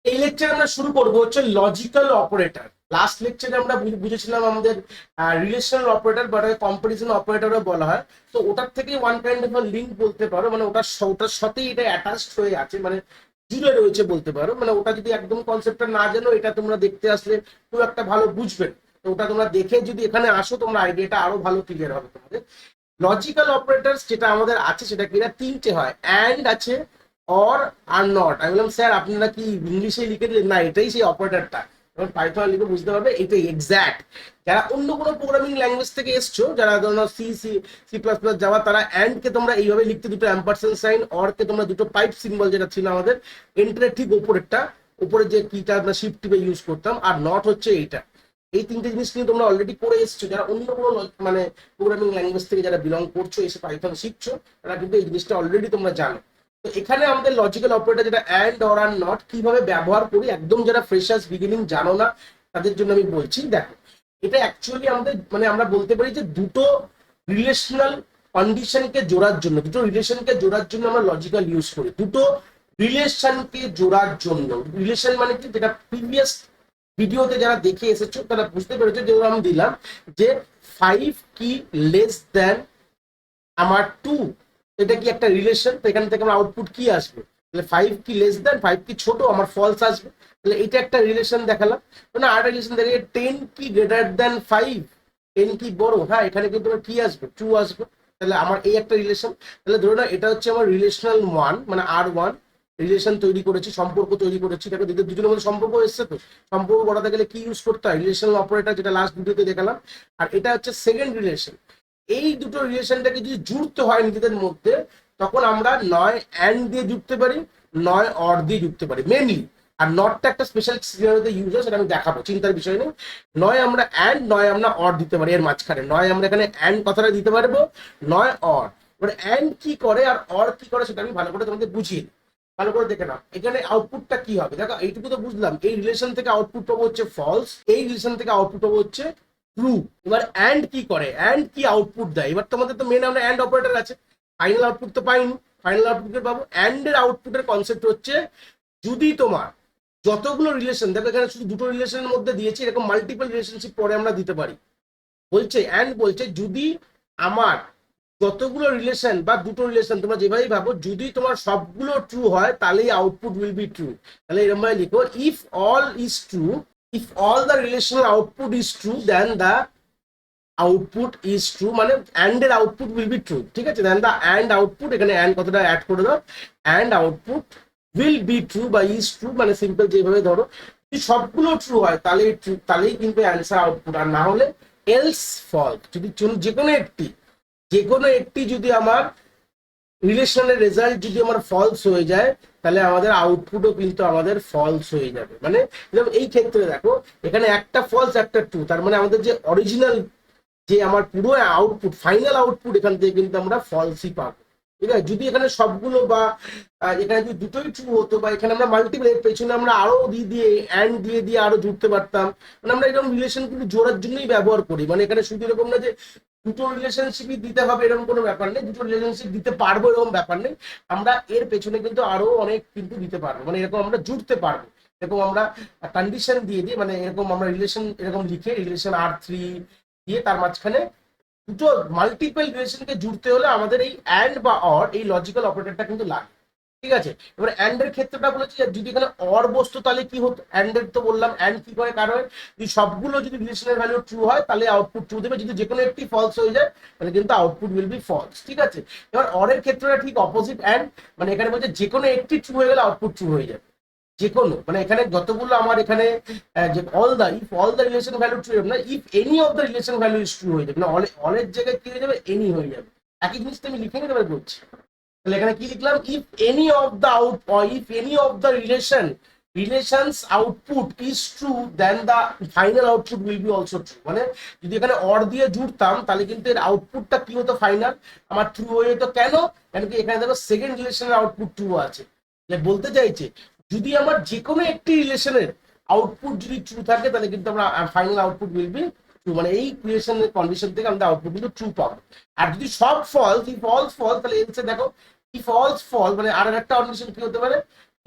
এই লেকচার আমরা শুরু করবো হচ্ছে লজিক্যাল অপারেটর। লাস্ট লেকচারে আমরা বুঝেছিলাম আমাদের রিলেশনাল অপারেটর বা কম্পারিজন অপারেটরও বলা হয়। তো ওটার থেকে ওয়ান কাইন্ড অফ লিঙ্ক বলতে পারো, মানে ওটার সাথেই এটা অ্যাটাচড হয়ে আছে, মানে জুড়ে রয়েছে বলতে পারো। মানে ওটা যদি একদম কনসেপ্টটা না জানো, এটা তোমরা দেখতে আসলে খুব একটা ভালো বুঝবে না। তো ওটা তোমরা দেখে যদি এখানে আসো, তোমরা আইডিয়াটা আরো ভালো ক্লিয়ার হবে তোমাদের। লজিক্যাল অপারেটরস যেটা আমাদের আছে সেটা কিনা তিনটে হয়, অ্যান্ড আছে, অর আর নট। আমি বললাম স্যার আপনারা কি ইংলিশে লিখে দিলেন? না, এটাই সেই অপারেটরটা। যখন পাইথন লিখে বুঝতে পারবে এটাই এক্স্যাক্ট। যারা অন্য কোনো প্রোগ্রামিং ল্যাঙ্গুয়েজ থেকে এসছো, যারা ধরো C C C plus plus যাওয়া, তারা অ্যান্ড কে তোমরা এইভাবে লিখতে, দুটো অ্যাম্পারসেন্ট সাইন, অর কে তোমরা দুটো পাইপ সিম্বল, যেটা ছিল আমাদের এন্টারের ঠিক উপরেরটা, উপরে যে কিটা আমরা শিফট টিপে ইউজ করতাম, আর নট হচ্ছে এইটা। এই তিনটে জিনিস নিয়ে তোমরা অলরেডি করে এসছো। যারা অন্য কোনো মানে প্রোগ্রামিং ল্যাঙ্গুয়েজ থেকে যারা বিলং করছো, এসে পাইথন শিখছো, তারা কিন্তু এই জিনিসটা অলরেডি তোমরা জানো। তো এখানে আমাদের লজিক্যাল অপারেটর যেটা অ্যান্ড অর আর নট কিভাবে ব্যবহার করি, একদম যারা ফ্রেশার্স বিগিনিং জানো না তাদের জন্য আমি বলছি। দেখো, এটা অ্যাকচুয়ালি আমাদের মানে আমরা বলতে পারি যে দুটো রিলেশনাল কন্ডিশনকে জোড়ার জন্য, দুটো রিলেশনকে জোড়ার জন্য আমরা লজিক্যাল ইউজ করি। দুটো রিলেশনকে জোড়ার জন্য, রিলেশন মানে কি, যেটা প্রিভিয়াস ভিডিওতে যারা দেখে এসেছো তারা বুঝতে পেরেছো, যে আমি দিলাম যে 5 কি লেস দেন আমার 2, এটা কি একটা রিলেশন? তো এখান থেকে আমার আউটপুট কি আসবে? তাহলে 5 কি লেস দেন, 5 কি ছোট, আমার ফলস আসবে। তাহলে এটা একটা রিলেশন দেখালাম। না, আরেকটা রিলেশন দেখে 10 কি গ্রেটার দেন 5, 10 কি বড়, হ্যাঁ এখানে কিন্তু আমার কি আসবে, 2 আসবে। তাহলে আমার এই একটা রিলেশন। তাহলে ধরো না, এটা হচ্ছে আমার রিলেশনাল 1, মানে R1 রিলেশন তৈরি করেছি, সম্পর্ক তৈরি করেছি। দেখো দুজনের মধ্যে সম্পর্ক এসছে। তো সম্পর্ক করাতে গেলে কি ইউজ করতে হয়? রিলেশনাল অপারেটর, যেটা লাস্ট ভিডিওতে দেখালাম। আর এটা হচ্ছে সেকেন্ড রিলেশন। এই দুটো রিলেশনটাকে যদি জুড়তে হয় নিজেদের মধ্যে, তখন আমরা নয় অ্যান্ড দিয়ে জুড়তে পারি, নয় অর দিয়ে জুড়তে পারি মেনলি। আর নটটা একটা স্পেশাল সিনারিওতে ইউজ হয়, সেটা আমি দেখাবো, চিন্তার বিষয় নেই। নয় আমরা অ্যান্ড, নয় আমরা অর দিতে পারি এর মাঝখানে। নয় আমরা এখানে অ্যান্ড কথাটা দিতে পারবো, নয় অর। এবার অ্যান্ড কি করে আর অর কি করে সেটা আমি ভালো করে তোমাদের বুঝিয়ে দিই। ভালো করে দেখে নাও, এখানে আউটপুটটা কি হবে। দেখো, এইটুকু তো বুঝলাম, এই রিলেশন থেকে আউটপুট পাবো হচ্ছে ফলস, এই রিলেশন থেকে আউটপুট পাবো হচ্ছে ট্রু। এবার অ্যান্ড কি করে, অ্যান্ড কি আউটপুট দেয়? এবার তোমাদের তো মেন আমরা অ্যান্ড অপারেটর আছে, ফাইনাল আউটপুট তো পাইনি, ফাইনাল আউটপুট পাবো। অ্যান্ড এর আউটপুটের কনসেপ্ট হচ্ছে, যদি তোমার যতগুলো রিলেশন, দেখো এখানে শুধু দুটো রিলেশনের মধ্যে দিয়েছি, এরকম মাল্টিপল রিলেশনশিপ পরে আমরা দিতে পারি। বলছে অ্যান্ড বলছে, যদি আমার যতগুলো রিলেশন বা দুটো রিলেশন তোমরা যেভাবেই ভাবো, যদি তোমার সবগুলো ট্রু হয়, তাহলেই আউটপুট উইল বি ট্রু। তাহলে এরকম ভাবে লিখো, if all is true, if all the relational output is true, then the output is true, মানে অ্যান্ড এর আউটপুট উইল বি ট্রু। ঠিক আছে, দেন দ্য অ্যান্ড আউটপুট, এখানে অ্যান্ড কথাটা অ্যাড করে দাও, and output will be true বা is true, মানে সিম্পল যেভাবে ধরো, যদি সবগুলো ট্রু হয় তাহলেই ট্রু, তাহলেই কিন্তু অ্যান্সার আউটপুট। আর না হলে এলস ফলস। যদি যে কোনো একটি যদি আমার রিলেশনের রেজাল্ট যদি আমার ফলস হয়ে যায়, তাহলে আমাদের আউটপুটও কিন্তু আমাদের ফলস হয়ে যাবে। মানে যেমন এই ক্ষেত্রে দেখো, এখানে একটা ফলস একটা ট্রু, তার মানে আমাদের যে অরিজিনাল, যে আমার পুরো আউটপুট, ফাইনাল আউটপুট, এখান থেকে কিন্তু আমরা ফলসই পাবো। ঠিক আছে, যদি এখানে সবগুলো বা এখানে যদি দুটোই ট্রু হতো, বা এখানে আমরা মাল্টিপল, এর পেছনে আমরা আরো দিয়ে অ্যান্ড দিয়ে দিয়ে আরো জুড়তে পারতাম। মানে আমরা এরকম রিলেশন কিন্তু জোড়ার জন্যই ব্যবহার করি। মানে এখানে শুধু এরকম না যে দুটো রিলেশনশিপই দিতে হবে এরকম কোনো ব্যাপার নেই, দুটো রিলেশনশিপ দিতে পারবো এরকম ব্যাপার নেই। আমরা এর পেছনে কিন্তু আরো অনেক কিন্তু দিতে পারবো, মানে এরকম আমরা জুড়তে পারবো। এরকম আমরা কন্ডিশন দিয়ে দিই, মানে এরকম আমরা রিলেশন এরকম লিখে, রিলেশন R3 দিয়ে তার মাঝখানে দুটো মাল্টিপল রিলেশনকে জুড়তে হলে আমাদের এই অ্যান্ড বা অর, এই লজিক্যাল অপারেটরটা কিন্তু লাগে। ঠিক আছে, এবার অ্যান্ড এর ক্ষেত্রটা বলেছি, যদি এখানে অর বসতো তাহলে কি হতো? অ্যান্ড এর তো বললাম অ্যান্ড কি করে, কারণ যদি সবগুলো যদি রিলেশনের ভ্যালু ট্রু হয়, তাহলে আউটপুট ট্রু দেবে। যদি যে কোনো একটি ফলস হয়ে যায়, তাহলে কিন্তু আউটপুট উইল বি ফলস। ঠিক আছে, এবার অর এর ক্ষেত্রটা ঠিক অপোজিট অ্যান্ড, মানে এখানে বলছে যে কোনো একটি ট্রু হয়ে গেলে আউটপুট ট্রু হয়ে যাবে। যে কোনো, মানে এখানে যতগুলো আমার এখানে যে all the, if all the relation value true হবে না, if any of the relation value is true হয়ে যাবে না, অলের জায়গায় কি হয়ে যাবে, এনি হয়ে যাবে। একই জিনিসটা আমি লিখে নিতে পারি বলছি। তাহলে এখানে কি লিখলাম, if any of the out, if any of the relations output is true, then the final output will be also true. মানে যদি এখানে অর দিয়ে জুড়তাম, তাহলে কিন্তু এর আউটপুটটা কি হতো, ফাইনাল আমার ট্রু হয়ে যেত। কেন? কেন কি এখানে দেখো সেকেন্ড রিলেশনের আউটপুট ট্রু আছে। বলতে চাইছে, যদি আমার যে কোনো একটি রিলেশনের আউটপুট যদি ট্রু থাকে, তাহলে কিন্তু আমরা final output will be true, মানে এই ক্রিয়েশনের কন্ডিশন থেকে আমরা আউটপুট কিন্তু ট্রু পাবো। আর যদি সব ফলস, ইফ অলস ফলস, তাহলে এলসে দেখো ইফ অলস ফল, মানে আর একটা কন্ডিশন কি হতে পারে,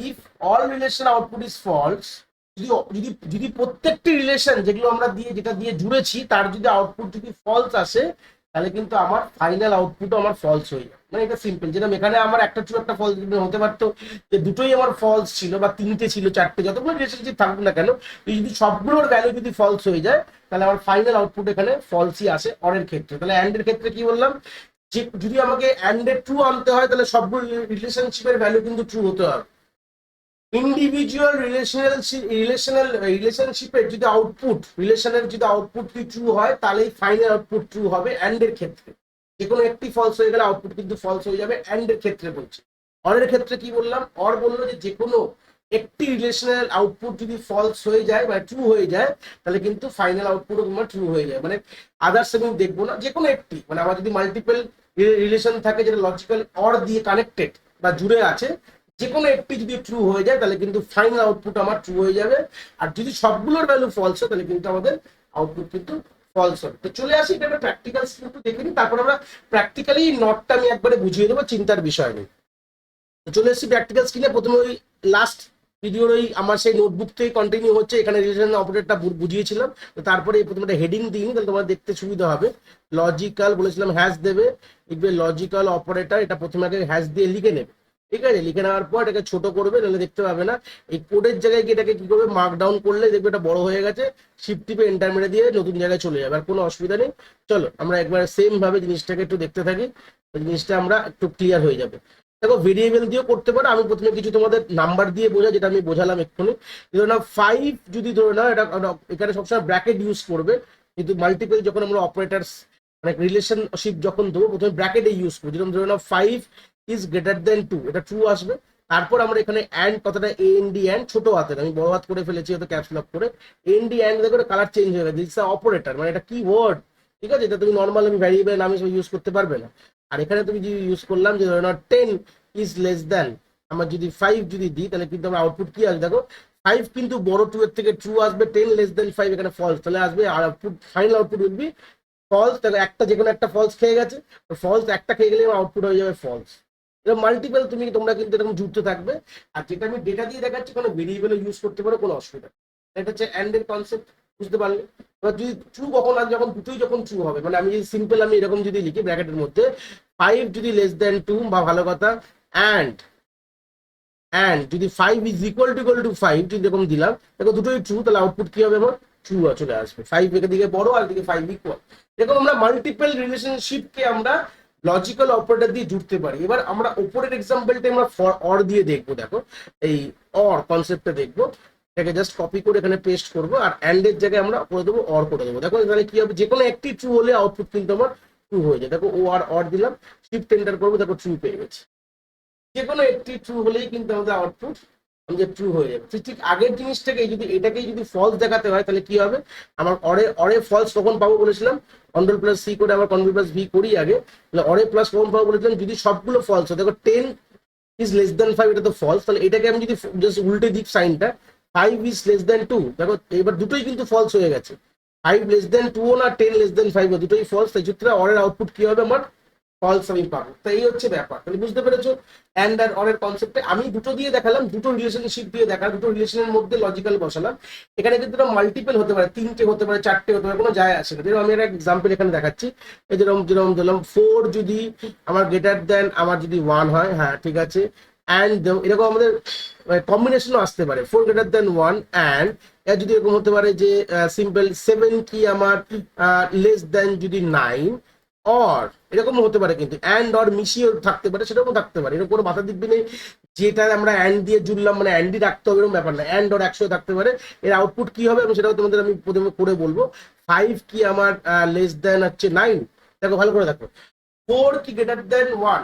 if all relation output is false, যদি যদি যদি প্রত্যেকটি রিলেশন যেগুলো আমরা যেটা দিয়ে জুড়েছি তার যদি আউটপুট যদি ফলস আসে, তাহলে কিন্তু আমার ফাইনাল আউটপুট আমার ফলস হয়ে যায়। মানে এটা সিম্পল, যেরকম এখানে আমার একটা ট্রু একটা ফলস হতে পারতো, যে দুটোই আমার ফলস ছিল বা তিনটে ছিল চারটে, যতগুলো রিলেশনশিপ থাকুক না কেন, যদি সবগুলোর ভ্যালু যদি ফলস হয়ে যায় তাহলে আমার ফাইনাল আউটপুট এখানে ফলসই আসে অরের ক্ষেত্রে। তাহলে অ্যান্ডের ক্ষেত্রে কি বললাম, যে যদি আমাকে অ্যান্ডের ট্রু আনতে হয় তাহলে সবগুলো রিলেশনশিপের ভ্যালু কিন্তু ট্রু হতে হবে। ইন্ডিভিজুয়াল রিলেশনশিপের যদি আউটপুট রিলেশনের যদি আউটপুট কি ট্রু হয় তাহলেই ফাইনাল আউটপুট ট্রু হবে অ্যান্ড এর ক্ষেত্রে। যে কোনো একটি ফলস হয়ে গেলে আউটপুট কিন্তু ফলস হয়ে যাবে অ্যান্ড এর ক্ষেত্রে বলছি। অরের ক্ষেত্রে কি বললাম, অর বললো যে কোনো একটি রিলেশনের আউটপুট যদি ফলস হয়ে যায় মানে ট্রু হয়ে যায় তাহলে কিন্তু ফাইনাল আউটপুটও তোমার ট্রু হয়ে যায়। মানে আদার্স আমি দেখবো না, যে কোনো একটি, মানে আমার যদি মাল্টিপল রিলেশন থাকে যেটা লজিক্যাল অর দিয়ে কানেক্টেড বা জুড়ে আছে, যে কোনো একটি যদি ট্রু হয়ে যায় তাহলে কিন্তু ফাইনাল আউটপুট আমার ট্রু হয়ে যাবে। আর যদি সবগুলোর ভ্যালু ফলস হয় তাহলে কিন্তু আমাদের আউটপুট কিন্তু ফলস হবে। তো চলে আসি এটা একটা প্র্যাকটিক্যাল কিন্তু দেখে নিই, তারপর আমরা প্র্যাকটিক্যালি নটটা আমি একবারে বুঝিয়ে দেবো, চিন্তার বিষয় নেই। তো চলে এসেছি প্র্যাকটিক্যাল স্ক্রিনে। প্রথমে ওই লাস্ট ভিডিওর ওই আমার সেই নোটবুক থেকে কন্টিনিউ হচ্ছে, এখানে রিলেশন অপারেটরটা বুঝিয়েছিলাম। তো তারপরে প্রথমে একটা হেডিং দিইনি, তাহলে তোমার দেখতে সুবিধা হবে। লজিক্যাল বলেছিলাম হ্যাশ দেবে, লিখবে লজিক্যাল অপারেটর, এটা প্রথমে আগে হ্যাশ দিয়ে লিখে নেবে। ঠিক আছে, লিখে নেওয়ার পর এটাকে ছোট করবে, নাহলে দেখতে পাবে না। এই কোডের জায়গায় গিয়ে এটাকে কি করবে, মার্ক ডাউন করলে দেখবে এটা বড় হয়ে গেছে, শিফট টিপে এন্টার মেরে দিয়ে নতুন জায়গায় চলে যাবে, আর কোনো অসুবিধা নেই। চলো আমরা একবার সেম ভাবে জিনিসটাকে একটু দেখতে থাকি, জিনিসটা আমরা একটু ক্লিয়ার হয়ে যাবে। দেখো ভেরিয়েবল দিয়েও করতে পারো, আমি প্রথমে কিছু তোমাদের নাম্বার দিয়ে বোঝা, যেটা আমি বোঝালাম এক্ষুনি। ধরো না 5, যদি ধরো না এটা এখানে সবসময় ব্র্যাকেট ইউজ করবে, কিন্তু মাল্টিপল যখন আমরা অপারেটার্স মানে রিলেশনশিপ যখন দেবো প্রথমে ব্র্যাকেটে ইউজ করবো। যেরকম ধরো না 5 ইজ গ্রেটার দেন 2, এটা ট্রু আসবে। তারপর আমরা এখানে অ্যান্ড কথাটা এএনডি অ্যান্ড ছোট হাতের, আমি বড় হাত করে ফেলেছি হয়তো ক্যাপস লক করে, এএনডি অ্যান্ড দেখো কালার চেঞ্জ হয়ে গেছে, দিস অপারেটর, মানে এটা কি ওয়ার্ড। ঠিক আছে, এটা তুমি নর্মাল আমি ভ্যারিয়েবল নামে ইউজ করতে পারবে না। আর এখানে তুমি যদি ইউজ করলাম যে ধরো না 10 ইজ লেস দেন, আমার যদি 5 যদি দিই তাহলে কিন্তু আমার আউটপুট কি আসবে, দেখো 5 কিন্তু বড় 2 এর থেকে ট্রু আসবে, 10 লেস দেন 5 এখানে ফলস, তাহলে আসবে আর output final output will be false. তাহলে একটা যে কোনো একটা ফলস খেয়ে গেছে, ফলস একটা খেয়ে গেলে আউটপুট হয়ে যাবে ফলস। এরকম মাল্টিপল তোমরা কিন্তু এরকম যুক্ত থাকবে। আর যেটা আমি ডেটা দিয়ে দেখাচ্ছি কোনো ভেরিয়েবল ইউজ করতে পারো, কোনো অসুবিধা। এটা হচ্ছে অ্যান্ড এর কনসেপ্ট, বুঝতে পারলে। এবার যদি ট্রু কখন আর যখন দুটোই যখন ট্রু হবে, মানে আমি যদি সিম্পল আমি এরকম যদি লিখি ব্র্যাকেটের মধ্যে 5 যদি লেস দেন 2 বা ভালো কথা অ্যান্ড যদি 5 ইজ ইকুয়াল টু 5 যদি এরকম দিলাম, দেখো দুটোই ট্রু, তাহলে আউটপুট কি হবে আমার ট্রু চলে আসবে। 5 এদিকে বড় আর এদিকে 5 ইকুয়াল। দেখো আমরা মাল্টিপল রিলেশনশিপকে আমরা লজিক্যাল অপারেটর দিয়ে জুড়তে পারি। এবার আমরা উপরের এক্সাম্পলটা আমরা ফর অর দিয়ে দেখবো। দেখো এই অর কনসেপ্টটা দেখবো, এটাকে জাস্ট কপি করে এখানে পেস্ট করবো, আর অ্যান্ড এর জায়গায় আমরা করে দেবো অর করে দেবো। দেখো এখানে কি হবে, যে কোনো একটি ট্রু হলে আউটপুট কিন্তু আমার ট্রু হয়ে যায়। দেখো ও আর অর দিলাম, শিফট এন্টার করবো, দেখো ট্রু পেয়ে গেছে। যে কোনো একটি ট্রু হলেই কিন্তু আমাদের আউটপুট আমাদের ট্রু হয়ে যাবে। ঠিক আগের জিনিসটাকে যদি এটাকেই যদি ফলস দেখাতে হয় তাহলে কি হবে, আমার অরে ফলস কখন পাবো বলেছিলাম, কন্ট্রোল প্লাস সি করে আবার কন্ট্রোল প্লাস ভি করি আগে, তাহলে অরে প্লাস কখন পাবো বলেছিলাম, যদি সবগুলো ফলস হয়। দেখো 10 ইজ লেস দেন 5, এটা তো ফলস, তাহলে এটাকে আমি যদি জাস্ট উল্টে দিই সাইনটা, 5 ইজ লেস দেন 2, দেখো এবার দুটোই কিন্তু ফলস হয়ে গেছে। 5 লেস দেন 2 না 10 লেস দেন 5 দুটোই ফলস, তাই ক্ষেত্রে অরের আউটপুট কি হবে আমার ফলস আমি পাবো। তো এই হচ্ছে ব্যাপার, তাহলে বুঝতে পেরেছো অ্যান্ড আর অর এর কনসেপ্টে আমি দুটো দিয়ে দেখালাম, দুটো রিলেশনশিপ দিয়ে দেখালাম, দুটো রিলেশনের মধ্যে লজিক্যাল বসালাম। এখানে কিন্তু মাল্টিপল হতে পারে, 3টে হতে পারে, 4টে হতে পারে, কোনো যায় আসে না। যেরকম আমি একটা এক্সাম্পল এখানে দেখাচ্ছি, এই যেরকম যেরকম দিলাম 4 যদি আমার গ্রেটার দেন আমার যদি 1 হয়, হ্যাঁ ঠিক আছে, অ্যান্ড এরকম আমাদের কম্বিনেশনও আসতে পারে, 4 গ্রেটার দেন 1 অ্যান্ড এর যদি এরকম হতে পারে যে সিম্পল 7 কি আমার লেস দেন যদি 9, অর এরকম হতে পারে, কিন্তু অ্যান্ড অর মিশিয়ে থাকতে পারে, সেরকম থাকতে পারে। এরকম কোনো মাথা দিব্যি নেই যেটা আমরা অ্যান্ড দিয়ে জুড়লাম মানে অ্যান্ডই রাখতে হবে, এরকম ব্যাপার না, অ্যান্ড অর একসাথে থাকতে পারে। এর আউটপুট কি হবে এবং সেটাও তোমাদের আমি প্রথমে করে বলবো। 5 কি আমার লেস দেন হচ্ছে 9, দেখো ভালো করে দেখো, 4 কি গ্রেটার দেন 1,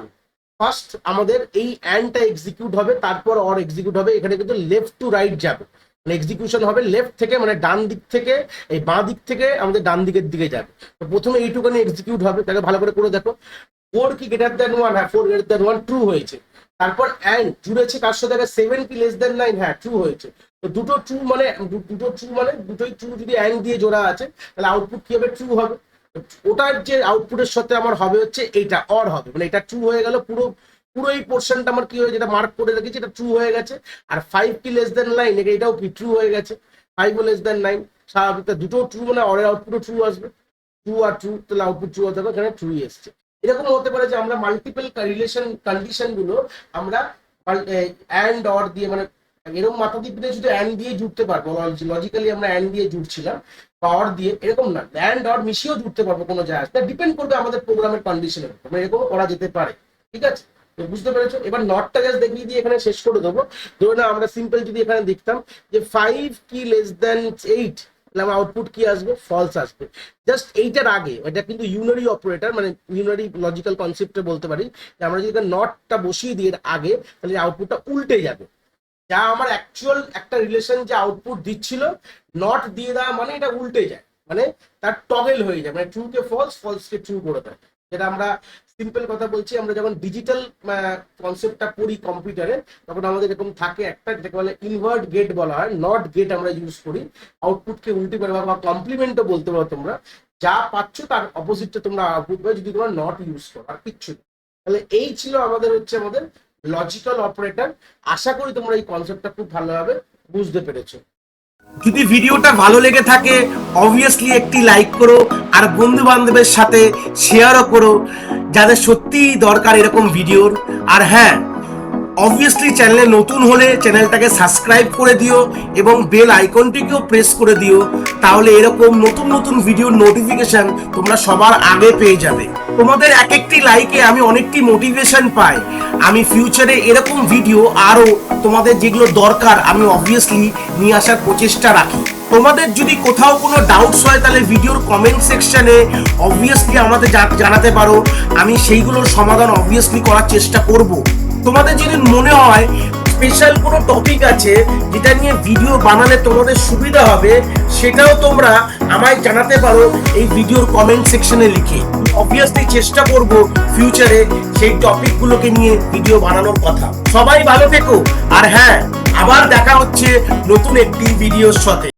ফার্স্ট আমাদের এই অ্যান্ডটা এক্সিকিউট হবে, তারপর অর এক্সিকিউট হবে। এখানে কিন্তু লেফট টু রাইট যাবে, মানে এক্সিকিউশন হবে লেফট থেকে, মানে ডান দিক থেকে, এই বাঁ দিক থেকে আমাদের ডান দিকের দিকে যাবে। তো প্রথমে এইটুখানি এক্সিকিউট হবে, তাকে ভালো করে দেখো। 4 কি গ্রেটার দেন 1, হ্যাঁ 4 গ্রেটার দেন 1 ট্রু হয়েছে। তারপর অ্যান্ড জুড়েছে কার সাথে, 7 কি লেস দেন 9, হ্যাঁ ট্রু হয়েছে। তো দুটো ট্রু মানে দুটোই ট্রু যদি অ্যান্ড দিয়ে জোড়া আছে, তাহলে আউটপুট কি হবে, ট্রু হবে। ওটার যে আউটপুটের সাথে আমার হবে হচ্ছে এইটা অর হবে, মানে এটা ট্রু হয়ে গেল, পুরো এই পোর্শনটা আমার কি হয়ে যেটা মার্ক করে রেখেছি এটা ট্রু হয়ে গেছে। আর 5 কি লেস দেন 9 এটাও কি ট্রু হয়ে গেছে, 5 ও লেস দেন 9 স্বাভাবিক, দুটো ট্রু মানে অরের আউটপুটও ট্রু আসবে, ট্রু আর ট্রু, তাহলে আউটপুট ট্রু হতে হবে, এখানে ট্রুই এসছে। এরকম হতে পারে যে আমরা মাল্টিপল রিলেশন কন্ডিশন গুলো আমরা অ্যান্ড অর দিয়ে মানে এরকম মাথা দিয়ে শুধু অ্যান্ড দিয়ে জুড়তে পারবো, লজিক্যালি আমরা অ্যান্ড দিয়ে জুড়ছিলাম বা অর দিয়ে, এরকম না, অ্যান্ড অর মিশিয়েও জুড়তে পারবো কোনো জায়গা, ডিপেন্ড করবে আমাদের প্রোগ্রামের কন্ডিশনের উপর, মানে এরকমও করা যেতে পারে। ঠিক আছে, তো বুঝতে পেরেছো? এবার নটটা জাস্ট দেখিয়ে দিয়ে এখানে শেষ করে দেবো। ধরো না আমরা সিম্পল যদি এখানে দেখতাম যে 5 কি লেস দেন 8, তাহলে আউটপুট কি আসবে, ফলস আসবে। জাস্ট এইটার আগে, এটা কিন্তু ইউনারি অপারেটর, মানে ইউনারি লজিক্যাল কনসেপ্টে বলতে পারি যে আমরা যদি নটটা বসিয়ে দিই এর আগে, তাহলে আউটপুটটা উল্টে যাবে। যা আমার অ্যাকচুয়াল একটা রিলেশন যে আউটপুট দিচ্ছিল, নট দিয়ে দেওয়া মানে এটা উল্টে যায়, মানে তার টগেল হয়ে যায়, মানে ট্রু কে ফলস, ফলস কে ট্রু করে দেয়। যেটা আমরা সিম্পল কথা বলছি, আমরা যখন ডিজিটাল কনসেপ্টটা পড়ি কম্পিউটারে, তখন আমাদের এরকম থাকে একটা, যেটাকে বলে ইনভার্ট গেট বলা হয়, নট গেট আমরা ইউজ করি আউটপুটকে উল্টে পারে, বা কমপ্লিমেন্টও বলতে পারো তোমরা, যা পাচ্ছ তার অপোজিটটা তোমরা আউটপুট পাবে যদি তোমরা নট ইউজ করো, আর কিচ্ছু না। তাহলে এই ছিল আমাদের আমাদের লজিক্যাল অপারেটর। আশা করি তোমরা এই কনসেপ্টটা খুব ভালোভাবে বুঝতে পেরেছো। যদি ভিডিওটা ভালো লেগে থাকে অবভিয়াসলি একটি লাইক করো, আর বন্ধু বান্ধবের সাথে শেয়ারও করো যাদের সত্যিই দরকার এরকম ভিডিওর। আর হ্যাঁ, অবভিয়াসলি চ্যানেলে নতুন হলে চ্যানেলটাকে সাবস্ক্রাইব করে দিও এবং বেল আইকনটিকেও প্রেস করে দিও, তাহলে এরকম নতুন নতুন ভিডিওর নোটিফিকেশন তোমরা সবার আগে পেয়ে যাবে। তোমাদের এক একটি লাইকে আমি অনেকটি মোটিভেশন পাই, আমি ফিউচারে এরকম ভিডিও আরো তোমাদের যেগুলো দরকার আমি অবভিয়াসলি নিয়ে আসার প্রচেষ্টা রাখি। তোমাদের যদি কোথাও কোনো ডাউটস হয় তাহলে ভিডিওর কমেন্ট সেকশনে অবভিয়াসলি আমাদের জানাতে পারো, আমি সেইগুলোর সমাধান অবভিয়াসলি করার চেষ্টা করব। তোমাদের যদি মনে হয় স্পেশাল কোনো টপিক আছে যেটা নিয়ে ভিডিও বানালে তোমাদের সুবিধা হবে, সেটাও তোমরা আমায় জানাতে পারো এই ভিডিওর কমেন্ট সেকশনে লিখে। অবভিয়াসলি চেষ্টা করব ফিউচারে সেই টপিকগুলোকে নিয়ে ভিডিও বানানোর কথা। সবাই ভালো থেকো, আর হ্যাঁ, আবার দেখা হচ্ছে নতুন একটি ভিডিওর সাথে।